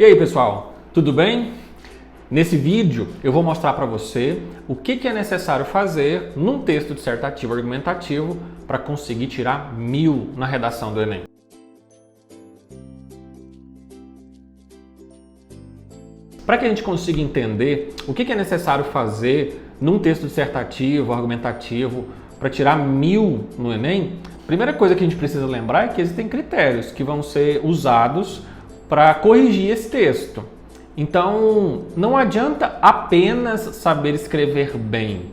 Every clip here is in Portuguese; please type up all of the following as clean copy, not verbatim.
E aí, pessoal, tudo bem? Nesse vídeo eu vou mostrar para você o que é necessário fazer num texto dissertativo argumentativo para conseguir tirar 1000 na redação do Enem. Para que a gente consiga entender o que é necessário fazer num texto dissertativo, argumentativo, para tirar 1000 no Enem, a primeira coisa que a gente precisa lembrar é que existem critérios que vão ser usados para corrigir esse texto. Então, não adianta apenas saber escrever bem.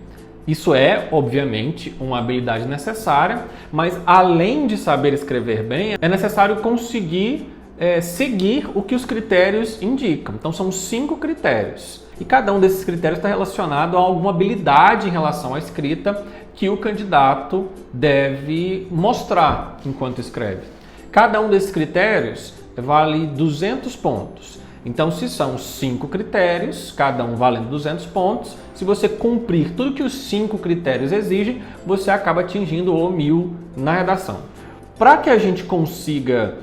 Isso é, obviamente, uma habilidade necessária, mas além de saber escrever bem, é necessário conseguir seguir o que os critérios indicam. Então, são 5 critérios. E cada um desses critérios está relacionado a alguma habilidade em relação à escrita que o candidato deve mostrar enquanto escreve. Cada um desses critérios vale 200 pontos. Então, se são 5 critérios, cada um valendo 200 pontos, se você cumprir tudo que os 5 critérios exigem, você acaba atingindo o 1000 na redação. Para que a gente consiga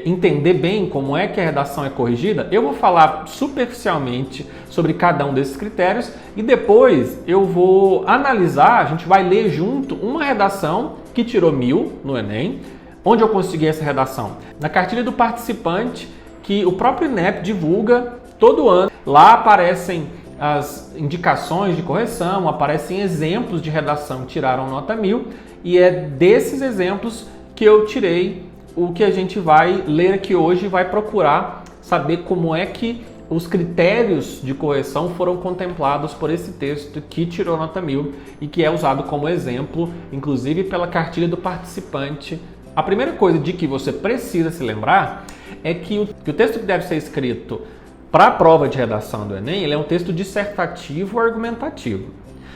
entender bem como é que a redação é corrigida, eu vou falar superficialmente sobre cada um desses critérios e depois eu vou analisar, a gente vai ler junto uma redação que tirou 1000 no Enem. Onde eu consegui essa redação? Na cartilha do participante, que o próprio INEP divulga todo ano. Lá aparecem as indicações de correção, aparecem exemplos de redação que tiraram nota 1000 e é desses exemplos que eu tirei o que a gente vai ler aqui hoje e vai procurar saber como é que os critérios de correção foram contemplados por esse texto que tirou nota 1000 e que é usado como exemplo, inclusive pela cartilha do participante. A primeira coisa de que você precisa se lembrar é que o texto que deve ser escrito para a prova de redação do Enem, ele é um texto dissertativo argumentativo.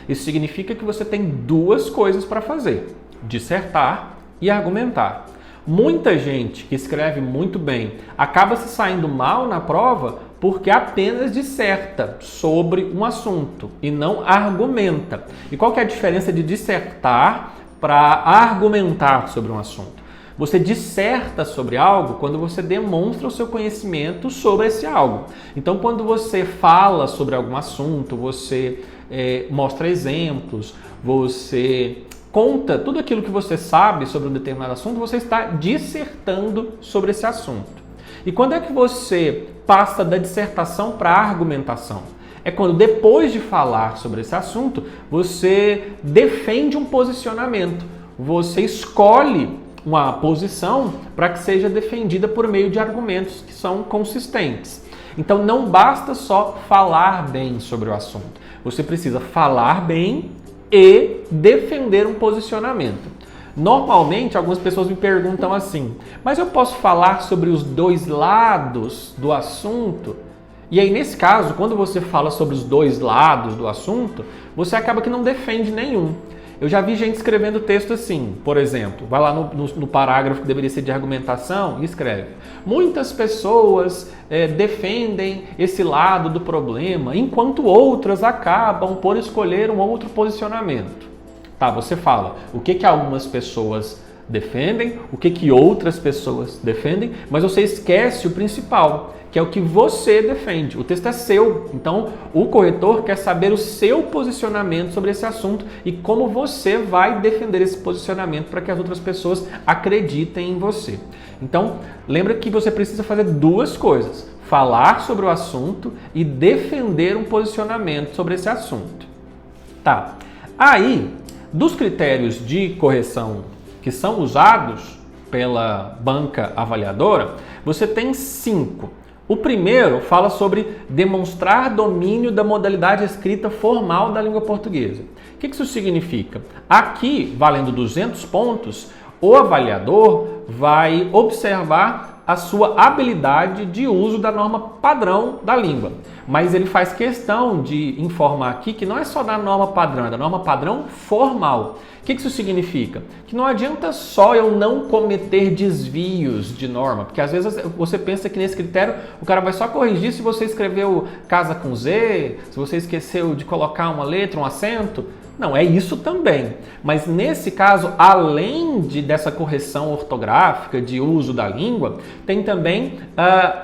Isso significa que você tem 2 coisas para fazer: dissertar e argumentar. Muita gente que escreve muito bem acaba se saindo mal na prova porque apenas disserta sobre um assunto e não argumenta. E qual que é a diferença de dissertar para argumentar sobre um assunto? Você disserta sobre algo quando você demonstra o seu conhecimento sobre esse algo. Então, quando você fala sobre algum assunto, você mostra exemplos, você conta tudo aquilo que você sabe sobre um determinado assunto, você está dissertando sobre esse assunto. E quando é que você passa da dissertação para a argumentação? É quando, depois de falar sobre esse assunto, você defende um posicionamento, você escolhe uma posição para que seja defendida por meio de argumentos que são consistentes. Então não basta só falar bem sobre o assunto, você precisa falar bem e defender um posicionamento. Normalmente algumas pessoas me perguntam assim: mas eu posso falar sobre os 2 lados do assunto? E aí, nesse caso, quando você fala sobre os 2 lados do assunto, você acaba que não defende nenhum. Eu já vi gente escrevendo texto assim, por exemplo, vai lá no parágrafo que deveria ser de argumentação e escreve: muitas pessoas defendem esse lado do problema, enquanto outras acabam por escolher um outro posicionamento. Tá, você fala o que algumas pessoas defendem, o que outras pessoas defendem, mas você esquece o principal, que é o que você defende. O texto é seu, então o corretor quer saber o seu posicionamento sobre esse assunto e como você vai defender esse posicionamento para que as outras pessoas acreditem em você. Então, lembra que você precisa fazer 2 coisas: falar sobre o assunto e defender um posicionamento sobre esse assunto. Tá. Aí, dos critérios de correção que são usados pela banca avaliadora, você tem 5. O primeiro fala sobre demonstrar domínio da modalidade escrita formal da língua portuguesa. O que isso significa? Aqui, valendo 200 pontos, o avaliador vai observar a sua habilidade de uso da norma padrão da língua. Mas ele faz questão de informar aqui que não é só da norma padrão, é da norma padrão formal. O que isso significa? Que não adianta só eu não cometer desvios de norma, porque às vezes você pensa que nesse critério o cara vai só corrigir se você escreveu casa com Z, se você esqueceu de colocar uma letra, um acento. Não, é isso também. Mas nesse caso, além dessa correção ortográfica, de uso da língua, tem também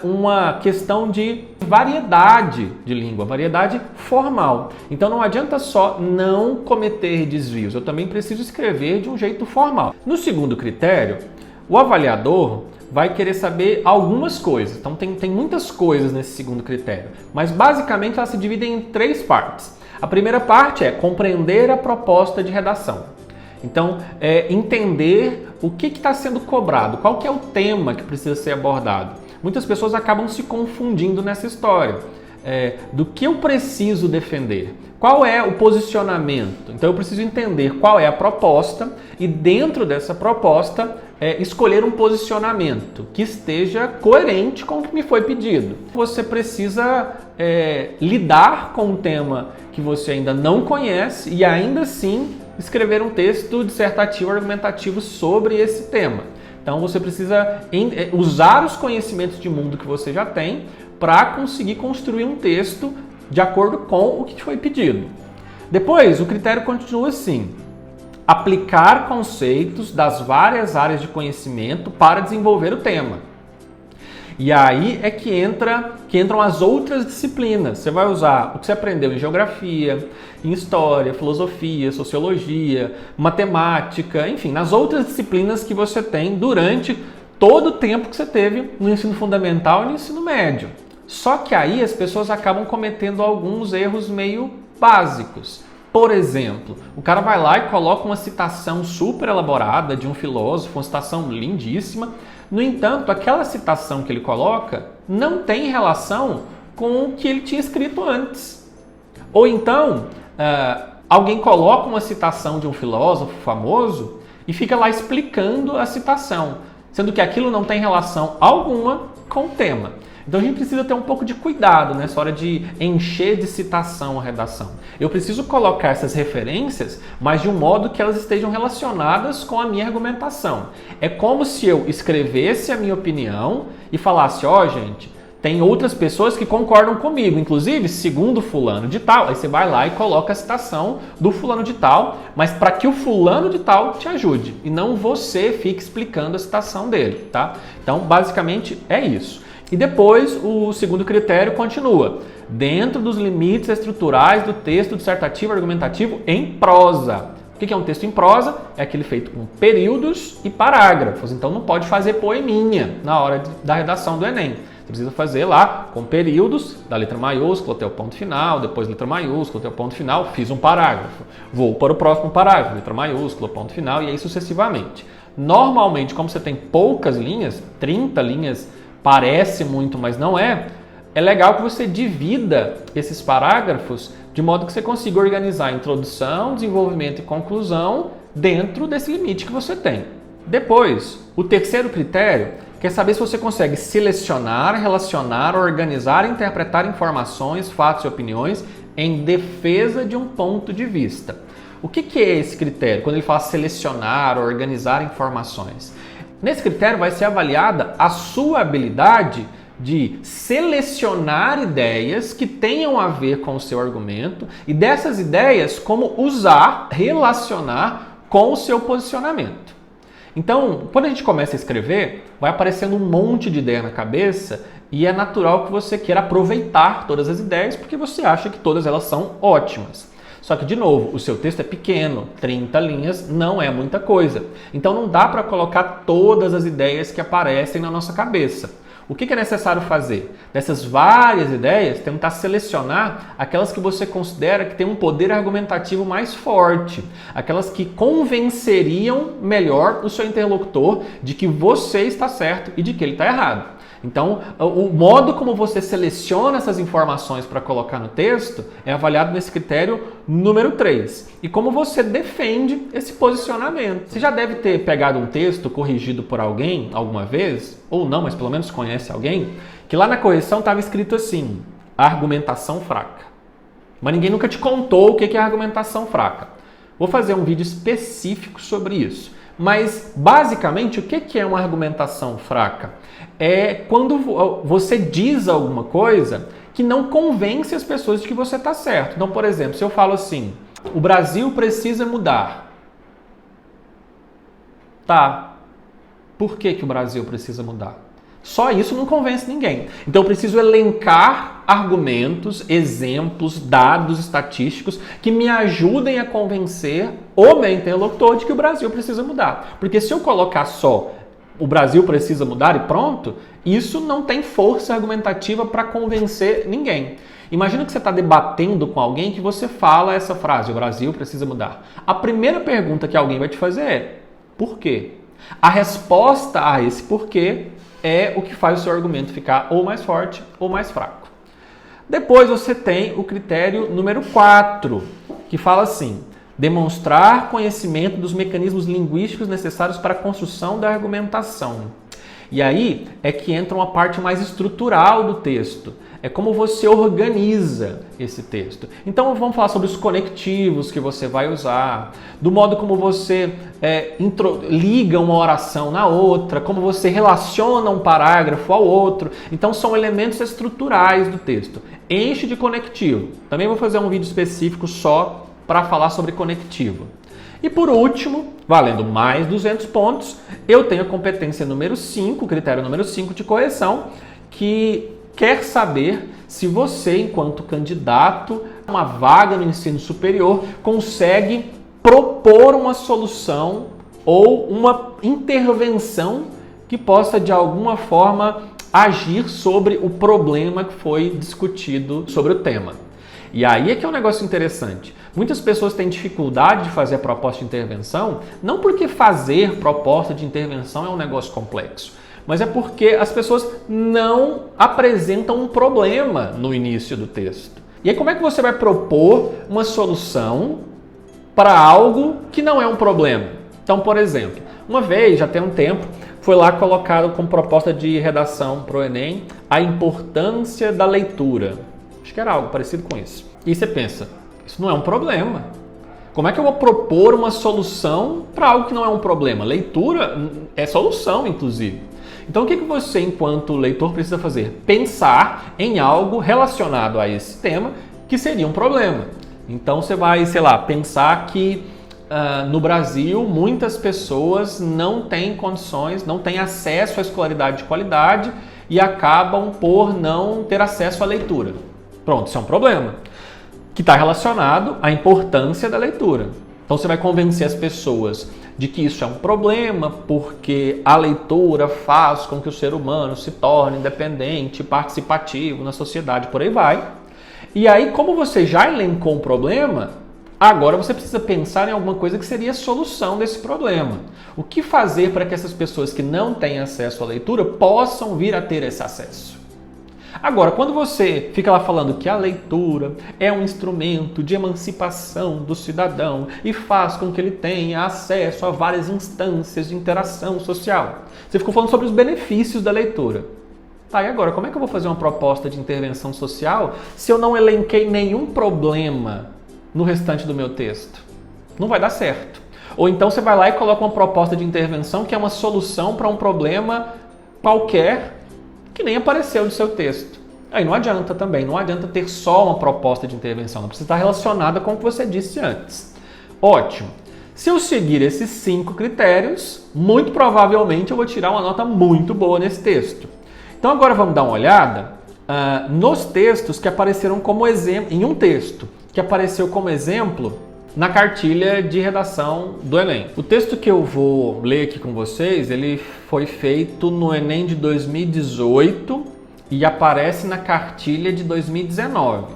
uma questão de variedade de língua, variedade formal. Então não adianta só não cometer desvios, eu também preciso escrever de um jeito formal. No segundo critério, o avaliador vai querer saber algumas coisas. Então tem muitas coisas nesse segundo critério, mas basicamente elas se dividem em 3 partes. A primeira parte é compreender a proposta de redação. Então, entender o que está sendo cobrado, qual que é o tema que precisa ser abordado. Muitas pessoas acabam se confundindo nessa história. Do que eu preciso defender? Qual é o posicionamento? Então, eu preciso entender qual é a proposta e, dentro dessa proposta, escolher um posicionamento que esteja coerente com o que me foi pedido. Você precisa lidar com um tema que você ainda não conhece e ainda assim escrever um texto dissertativo argumentativo sobre esse tema. Então você precisa usar os conhecimentos de mundo que você já tem para conseguir construir um texto de acordo com o que te foi pedido. Depois, o critério continua assim: aplicar conceitos das várias áreas de conhecimento para desenvolver o tema. E aí é que entram as outras disciplinas. Você vai usar o que você aprendeu em geografia, em história, filosofia, sociologia, matemática, enfim, nas outras disciplinas que você tem durante todo o tempo que você teve no ensino fundamental e no ensino médio. Só que aí as pessoas acabam cometendo alguns erros meio básicos. Por exemplo, o cara vai lá e coloca uma citação super elaborada de um filósofo, uma citação lindíssima. No entanto, aquela citação que ele coloca não tem relação com o que ele tinha escrito antes. Ou então, alguém coloca uma citação de um filósofo famoso e fica lá explicando a citação, sendo que aquilo não tem relação alguma com o tema. Então a gente precisa ter um pouco de cuidado nessa hora de encher de citação a redação. Eu preciso colocar essas referências, mas de um modo que elas estejam relacionadas com a minha argumentação. É como se eu escrevesse a minha opinião e falasse, gente, tem outras pessoas que concordam comigo, inclusive segundo fulano de tal. Aí você vai lá e coloca a citação do fulano de tal, mas para que o fulano de tal te ajude e não você fique explicando a citação dele, tá? Então, basicamente é isso. E depois o segundo critério continua: dentro dos limites estruturais do texto dissertativo argumentativo em prosa. O que é um texto em prosa? É aquele feito com períodos e parágrafos. Então não pode fazer poeminha na hora da redação do Enem. Você precisa fazer lá com períodos, da letra maiúscula até o ponto final, depois letra maiúscula até o ponto final, fiz um parágrafo. Vou para o próximo parágrafo, letra maiúscula, ponto final e aí sucessivamente. Normalmente, como você tem poucas linhas, 30 linhas, parece muito, mas não é legal que você divida esses parágrafos de modo que você consiga organizar introdução, desenvolvimento e conclusão dentro desse limite que você tem. Depois, o terceiro critério quer saber se você consegue selecionar, relacionar, organizar e interpretar informações, fatos e opiniões em defesa de um ponto de vista. O que é esse critério? Quando ele fala selecionar, organizar informações. Nesse critério vai ser avaliada a sua habilidade de selecionar ideias que tenham a ver com o seu argumento e dessas ideias como usar, relacionar com o seu posicionamento. Então, quando a gente começa a escrever, vai aparecendo um monte de ideia na cabeça e é natural que você queira aproveitar todas as ideias porque você acha que todas elas são ótimas. Só que, de novo, o seu texto é pequeno, 30 linhas não é muita coisa. Então não dá para colocar todas as ideias que aparecem na nossa cabeça. O que é necessário fazer? Dessas várias ideias, tentar selecionar aquelas que você considera que têm um poder argumentativo mais forte, aquelas que convenceriam melhor o seu interlocutor de que você está certo e de que ele está errado. Então, o modo como você seleciona essas informações para colocar no texto é avaliado nesse critério número 3. E como você defende esse posicionamento. Você já deve ter pegado um texto corrigido por alguém alguma vez, ou não, mas pelo menos conhece alguém, que lá na correção estava escrito assim: argumentação fraca. Mas ninguém nunca te contou o que é argumentação fraca. Vou fazer um vídeo específico sobre isso. Mas, basicamente, o que é uma argumentação fraca? É quando você diz alguma coisa que não convence as pessoas de que você está certo. Então, por exemplo, se eu falo assim, o Brasil precisa mudar. Tá. Por que o Brasil precisa mudar? Só isso não convence ninguém. Então eu preciso elencar argumentos, exemplos, dados estatísticos que me ajudem a convencer o meu interlocutor de que o Brasil precisa mudar. Porque se eu colocar só o Brasil precisa mudar e pronto, isso não tem força argumentativa para convencer ninguém. Imagina que você está debatendo com alguém que você fala essa frase, o Brasil precisa mudar. A primeira pergunta que alguém vai te fazer é, por quê? A resposta a esse porquê é o que faz o seu argumento ficar ou mais forte ou mais fraco. Depois você tem o critério número 4, que fala assim, demonstrar conhecimento dos mecanismos linguísticos necessários para a construção da argumentação. E aí é que entra uma parte mais estrutural do texto. É como você organiza esse texto. Então vamos falar sobre os conectivos que você vai usar, do modo como você liga uma oração na outra, como você relaciona um parágrafo ao outro. Então são elementos estruturais do texto. Enche de conectivo. Também vou fazer um vídeo específico só para falar sobre conectivo. E por último, valendo mais 200 pontos, eu tenho a competência número 5, o critério número 5 de correção, que quer saber se você, enquanto candidato a uma vaga no ensino superior, consegue propor uma solução ou uma intervenção que possa, de alguma forma, agir sobre o problema que foi discutido sobre o tema. E aí é que é um negócio interessante. Muitas pessoas têm dificuldade de fazer a proposta de intervenção, não porque fazer proposta de intervenção é um negócio complexo, mas é porque as pessoas não apresentam um problema no início do texto. E aí como é que você vai propor uma solução para algo que não é um problema? Então, por exemplo, uma vez, já tem um tempo, foi lá colocado como proposta de redação para o Enem a importância da leitura. Acho que era algo parecido com isso. E você pensa, isso não é um problema. Como é que eu vou propor uma solução para algo que não é um problema? Leitura é solução, inclusive. Então, o que você, enquanto leitor, precisa fazer? Pensar em algo relacionado a esse tema que seria um problema. Então, você vai, sei lá, pensar que no Brasil muitas pessoas não têm condições, não têm acesso à escolaridade de qualidade e acabam por não ter acesso à leitura. Pronto, isso é um problema que está relacionado à importância da leitura. Então você vai convencer as pessoas de que isso é um problema porque a leitura faz com que o ser humano se torne independente, participativo na sociedade, por aí vai. E aí, como você já elencou um problema, agora você precisa pensar em alguma coisa que seria a solução desse problema. O que fazer para que essas pessoas que não têm acesso à leitura possam vir a ter esse acesso? Agora, quando você fica lá falando que a leitura é um instrumento de emancipação do cidadão e faz com que ele tenha acesso a várias instâncias de interação social, você ficou falando sobre os benefícios da leitura. Tá, e agora, como é que eu vou fazer uma proposta de intervenção social se eu não elenquei nenhum problema no restante do meu texto? Não vai dar certo. Ou então você vai lá e coloca uma proposta de intervenção que é uma solução para um problema qualquer que nem apareceu no seu texto. Aí não adianta também, não adianta ter só uma proposta de intervenção, não precisa estar relacionada com o que você disse antes. Ótimo. Se eu seguir esses 5 critérios, muito provavelmente eu vou tirar uma nota muito boa nesse texto. Então agora vamos dar uma olhada nos textos que apareceram como exemplo, em um texto que apareceu como exemplo na cartilha de redação do Enem. O texto que eu vou ler aqui com vocês, ele foi feito no Enem de 2018 e aparece na cartilha de 2019.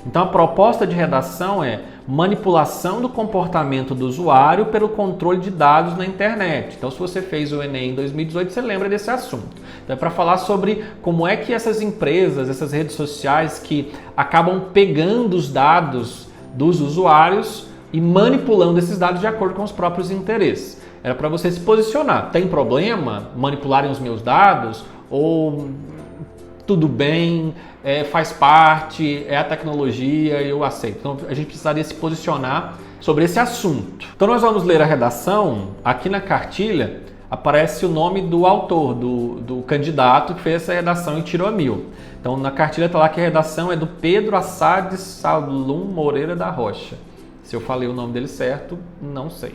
Então a proposta de redação é manipulação do comportamento do usuário pelo controle de dados na internet. Então se você fez o Enem em 2018, você lembra desse assunto. Então é para falar sobre como é que essas empresas, essas redes sociais que acabam pegando os dados dos usuários e manipulando esses dados de acordo com os próprios interesses. Era para você se posicionar. Tem problema manipularem os meus dados? Ou tudo bem, faz parte, é a tecnologia, eu aceito. Então a gente precisaria se posicionar sobre esse assunto. Então nós vamos ler a redação. Aqui na cartilha aparece o nome do autor, do candidato que fez essa redação e tirou 1000. Então na cartilha está lá que a redação é do Pedro Assad Salum Moreira da Rocha. Se eu falei o nome dele certo, não sei.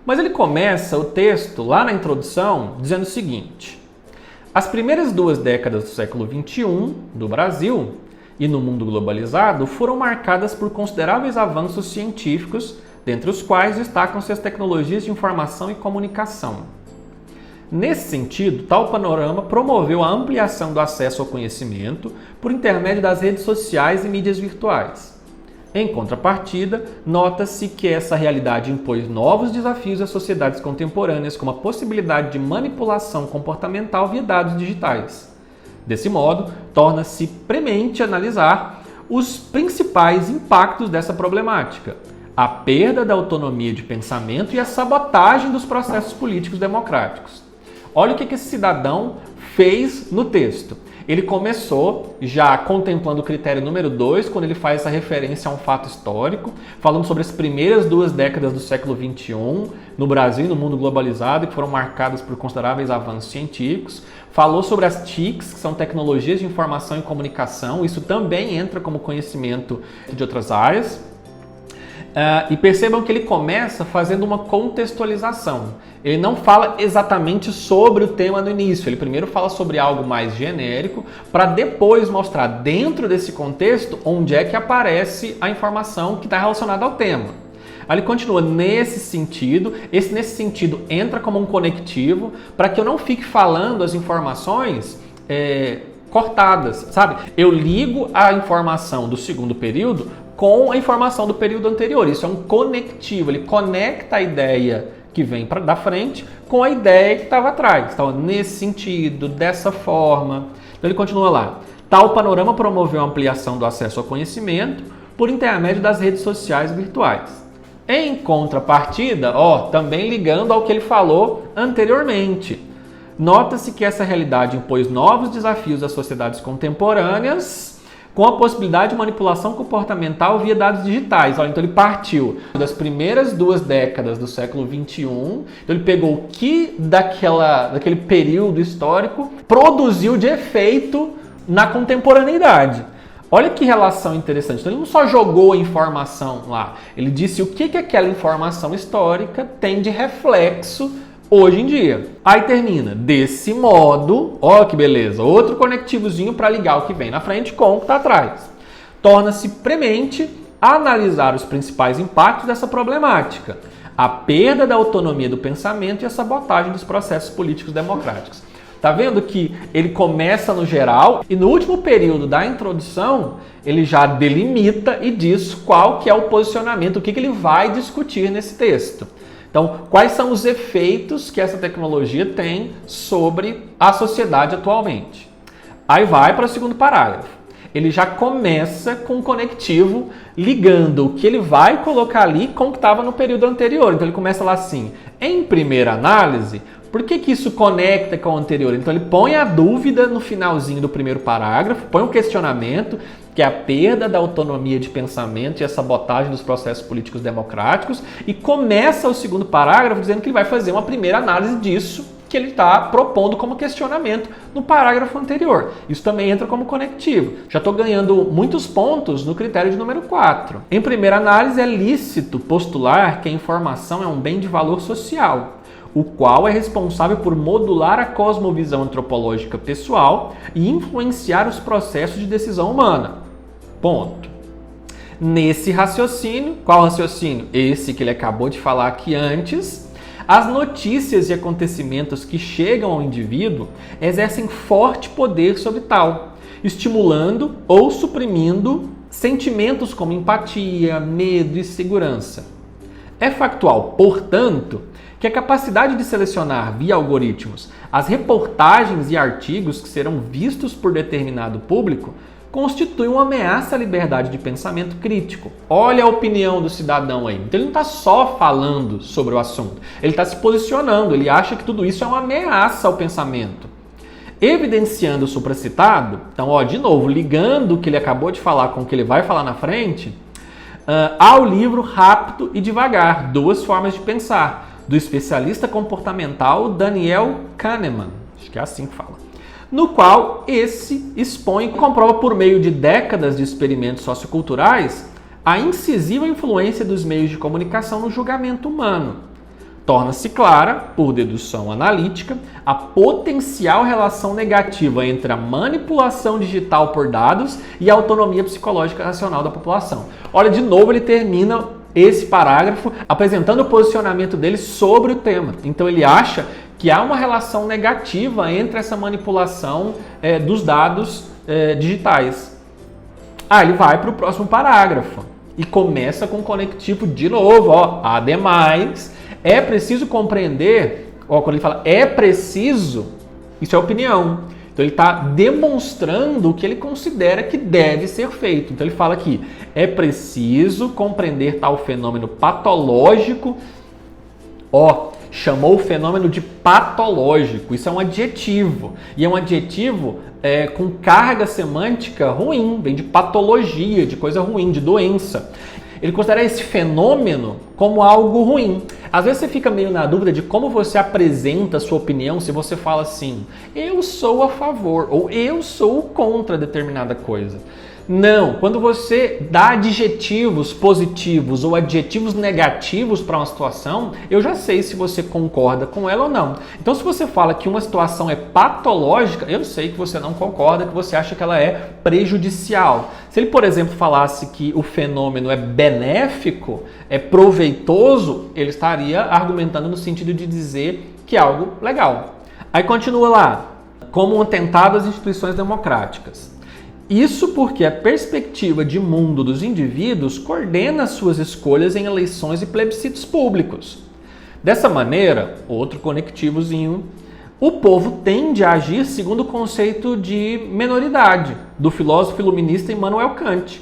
Mas ele começa o texto lá na introdução dizendo o seguinte: as primeiras 2 décadas do século XXI do Brasil e no mundo globalizado foram marcadas por consideráveis avanços científicos, dentre os quais destacam-se as tecnologias de informação e comunicação. Nesse sentido, tal panorama promoveu a ampliação do acesso ao conhecimento por intermédio das redes sociais e mídias virtuais. Em contrapartida, nota-se que essa realidade impôs novos desafios às sociedades contemporâneas, como a possibilidade de manipulação comportamental via dados digitais. Desse modo, torna-se premente analisar os principais impactos dessa problemática: a perda da autonomia de pensamento e a sabotagem dos processos políticos democráticos. Olha o que esse cidadão fez no texto. Ele começou já contemplando o critério número 2, quando ele faz essa referência a um fato histórico, falando sobre as primeiras 2 décadas do século XXI, no Brasil e no mundo globalizado, que foram marcadas por consideráveis avanços científicos. Falou sobre as TICs, que são tecnologias de informação e comunicação. Isso também entra como conhecimento de outras áreas. E percebam que ele começa fazendo uma contextualização. Ele não fala exatamente sobre o tema no início. Ele primeiro fala sobre algo mais genérico, para depois mostrar dentro desse contexto onde é que aparece a informação que está relacionada ao tema. Aí ele continua nesse sentido. Nesse sentido entra como um conectivo, para que eu não fique falando as informações cortadas, sabe? Eu ligo a informação do segundo período com a informação do período anterior. Isso é um conectivo, ele conecta a ideia que vem da frente com a ideia que estava atrás. Então, nesse sentido, dessa forma. Então, ele continua lá. Tal panorama promoveu a ampliação do acesso ao conhecimento por intermédio das redes sociais virtuais. Em contrapartida, também ligando ao que ele falou anteriormente, nota-se que essa realidade impôs novos desafios às sociedades contemporâneas, com a possibilidade de manipulação comportamental via dados digitais. Então ele partiu das primeiras 2 décadas do século XXI, então ele pegou o que daquele período histórico produziu de efeito na contemporaneidade. Olha que relação interessante. Então ele não só jogou a informação lá, ele disse o que aquela informação histórica tem de reflexo hoje em dia. Aí termina, desse modo, ó que beleza, outro conectivozinho para ligar o que vem na frente com o que está atrás. Torna-se premente analisar os principais impactos dessa problemática: a perda da autonomia do pensamento e a sabotagem dos processos políticos democráticos. Tá vendo que ele começa no geral e no último período da introdução ele já delimita e diz qual que é o posicionamento, o que ele vai discutir nesse texto. Então, quais são os efeitos que essa tecnologia tem sobre a sociedade atualmente? Aí vai para o segundo parágrafo. Ele já começa com um conectivo ligando o que ele vai colocar ali com o que estava no período anterior. Então, ele começa lá assim: em primeira análise, por que isso conecta com o anterior? Então, ele põe a dúvida no finalzinho do primeiro parágrafo, põe um questionamento, que é a perda da autonomia de pensamento e a sabotagem dos processos políticos democráticos, e começa o segundo parágrafo dizendo que ele vai fazer uma primeira análise disso que ele está propondo como questionamento no parágrafo anterior. Isso também entra como conectivo. Já estou ganhando muitos pontos no critério de número 4. Em primeira análise, é lícito postular que a informação é um bem de valor social, o qual é responsável por modular a cosmovisão antropológica pessoal e influenciar os processos de decisão humana. Ponto. Nesse raciocínio, qual raciocínio? Esse que ele acabou de falar aqui antes. As notícias e acontecimentos que chegam ao indivíduo exercem forte poder sobre tal, estimulando ou suprimindo sentimentos como empatia, medo e segurança. É factual, portanto, que a capacidade de selecionar via algoritmos as reportagens e artigos que serão vistos por determinado público constitui uma ameaça à liberdade de pensamento crítico. Olha a opinião do cidadão aí. Então ele não está só falando sobre o assunto, ele está se posicionando, ele acha que tudo isso é uma ameaça ao pensamento. Evidenciando o supracitado, então, ó, de novo, ligando o que ele acabou de falar com o que ele vai falar na frente, há o livro Rápido e Devagar, Duas Formas de Pensar, do especialista comportamental Daniel Kahneman, acho que é assim que fala, no qual esse expõe e comprova por meio de décadas de experimentos socioculturais a incisiva influência dos meios de comunicação no julgamento humano. Torna-se clara, por dedução analítica, a potencial relação negativa entre a manipulação digital por dados e a autonomia psicológica racional da população. Olha, de novo ele termina esse parágrafo apresentando o posicionamento dele sobre o tema. Então ele acha que há uma relação negativa entre essa manipulação dos dados digitais. Ele vai para o próximo parágrafo e começa com o conectivo de novo. Ademais, é preciso compreender, quando ele fala é preciso, isso é opinião. Então ele está demonstrando o que ele considera que deve ser feito. Então ele fala aqui, é preciso compreender tal fenômeno patológico. Chamou o fenômeno de patológico. Isso é um adjetivo. E é um adjetivo com carga semântica ruim. Vem de patologia, de coisa ruim, de doença. Ele considera esse fenômeno como algo ruim. Às vezes você fica meio na dúvida de como você apresenta a sua opinião se você fala assim, eu sou a favor ou eu sou contra determinada coisa. Não, quando você dá adjetivos positivos ou adjetivos negativos para uma situação, eu já sei se você concorda com ela ou não. Então, se você fala que uma situação é patológica, eu sei que você não concorda, que você acha que ela é prejudicial. Se ele, por exemplo, falasse que o fenômeno é benéfico, é proveitoso, ele estaria argumentando no sentido de dizer que é algo legal. Aí continua lá, como um atentado às instituições democráticas. Isso porque a perspectiva de mundo dos indivíduos coordena suas escolhas em eleições e plebiscitos públicos. Dessa maneira, outro conectivozinho, o povo tende a agir segundo o conceito de menoridade do filósofo iluminista Immanuel Kant,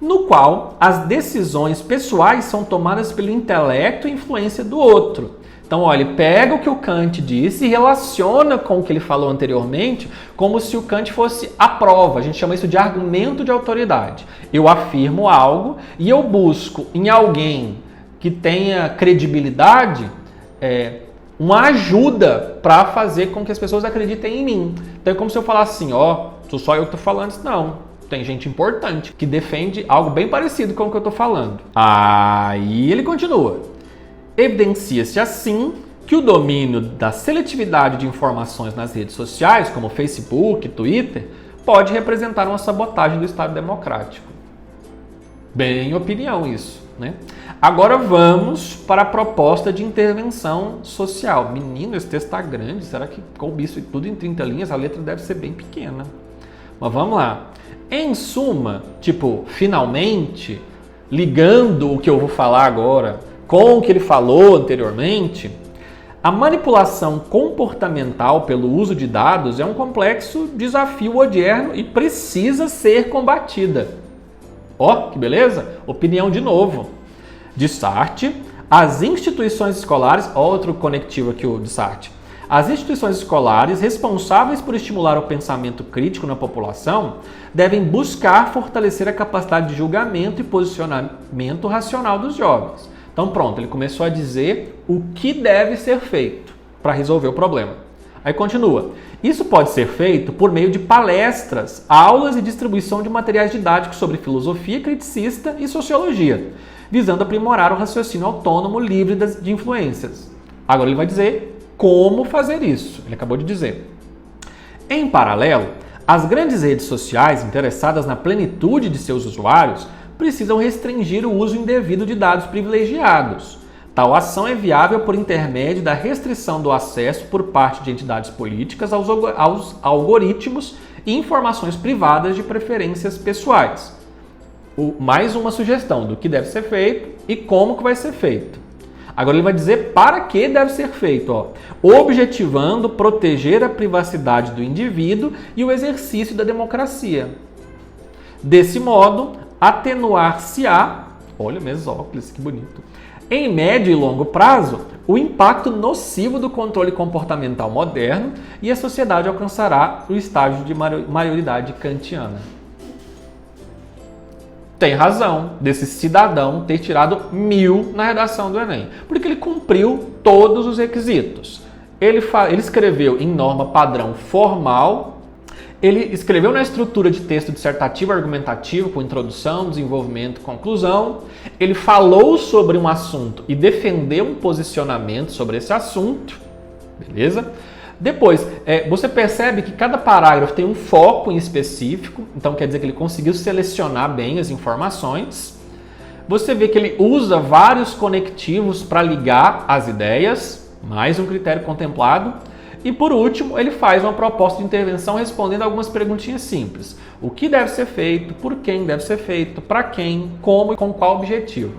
no qual as decisões pessoais são tomadas pelo intelecto e influência do outro. Então, olha, ele pega o que o Kant disse e relaciona com o que ele falou anteriormente, como se o Kant fosse a prova. A gente chama isso de argumento de autoridade. Eu afirmo algo e eu busco em alguém que tenha credibilidade uma ajuda para fazer com que as pessoas acreditem em mim. Então é como se eu falasse assim, sou só eu que estou falando isso. Não, tem gente importante que defende algo bem parecido com o que eu estou falando. Aí ele continua. Evidencia-se assim que o domínio da seletividade de informações nas redes sociais, como Facebook, Twitter, pode representar uma sabotagem do Estado democrático. Bem opinião isso, né? Agora vamos para a proposta de intervenção social. Menino, esse texto está grande, será que coube isso tudo em 30 linhas? A letra deve ser bem pequena. Mas vamos lá. Em suma, finalmente, ligando o que eu vou falar agora com o que ele falou anteriormente, a manipulação comportamental pelo uso de dados é um complexo desafio odierno e precisa ser combatida. Que beleza? Opinião de novo. De Sartre, as instituições escolares, outro conectivo aqui o de Sartre, as instituições escolares responsáveis por estimular o pensamento crítico na população devem buscar fortalecer a capacidade de julgamento e posicionamento racional dos jovens. Então pronto, ele começou a dizer o que deve ser feito para resolver o problema. Aí continua. Isso pode ser feito por meio de palestras, aulas e distribuição de materiais didáticos sobre filosofia criticista e sociologia, visando aprimorar o raciocínio autônomo livre de influências. Agora ele vai dizer como fazer isso. Ele acabou de dizer. Em paralelo, as grandes redes sociais interessadas na plenitude de seus usuários precisam restringir o uso indevido de dados privilegiados. Tal ação é viável por intermédio da restrição do acesso por parte de entidades políticas aos algoritmos e informações privadas de preferências pessoais. Mais uma sugestão do que deve ser feito e como que vai ser feito. Agora ele vai dizer para que deve ser feito, objetivando proteger a privacidade do indivíduo e o exercício da democracia. Desse modo, atenuar-se-á, olha meus óculos, que bonito, em médio e longo prazo, o impacto nocivo do controle comportamental moderno e a sociedade alcançará o estágio de maioridade kantiana. Tem razão desse cidadão ter tirado 1000 na redação do Enem, porque ele cumpriu todos os requisitos. Ele escreveu em norma padrão formal, ele escreveu na estrutura de texto dissertativo argumentativo, com introdução, desenvolvimento e conclusão. Ele falou sobre um assunto e defendeu um posicionamento sobre esse assunto. Beleza? Depois, você percebe que cada parágrafo tem um foco em específico, então quer dizer que ele conseguiu selecionar bem as informações. Você vê que ele usa vários conectivos para ligar as ideias, mais um critério contemplado. E por último, ele faz uma proposta de intervenção respondendo algumas perguntinhas simples. O que deve ser feito, por quem deve ser feito, para quem, como e com qual objetivo.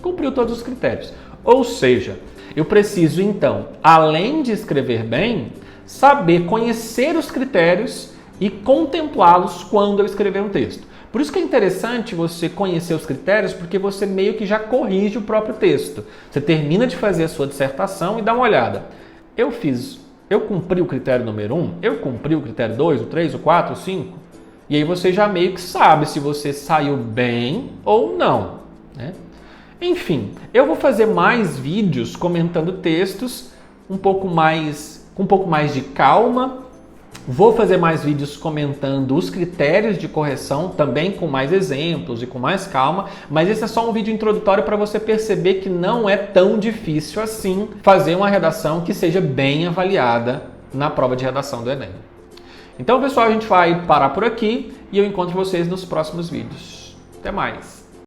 Cumpriu todos os critérios. Ou seja, eu preciso então, além de escrever bem, saber conhecer os critérios e contemplá-los quando eu escrever um texto. Por isso que é interessante você conhecer os critérios, porque você meio que já corrige o próprio texto. Você termina de fazer a sua dissertação e dá uma olhada. Eu cumpri o critério número 1, eu cumpri o critério 2, o 3, o 4, o 5. E aí você já meio que sabe se você saiu bem ou não, né? Enfim, eu vou fazer mais vídeos comentando textos com um pouco mais de calma. Vou fazer mais vídeos comentando os critérios de correção, também com mais exemplos e com mais calma, mas esse é só um vídeo introdutório para você perceber que não é tão difícil assim fazer uma redação que seja bem avaliada na prova de redação do Enem. Então, pessoal, a gente vai parar por aqui e eu encontro vocês nos próximos vídeos. Até mais!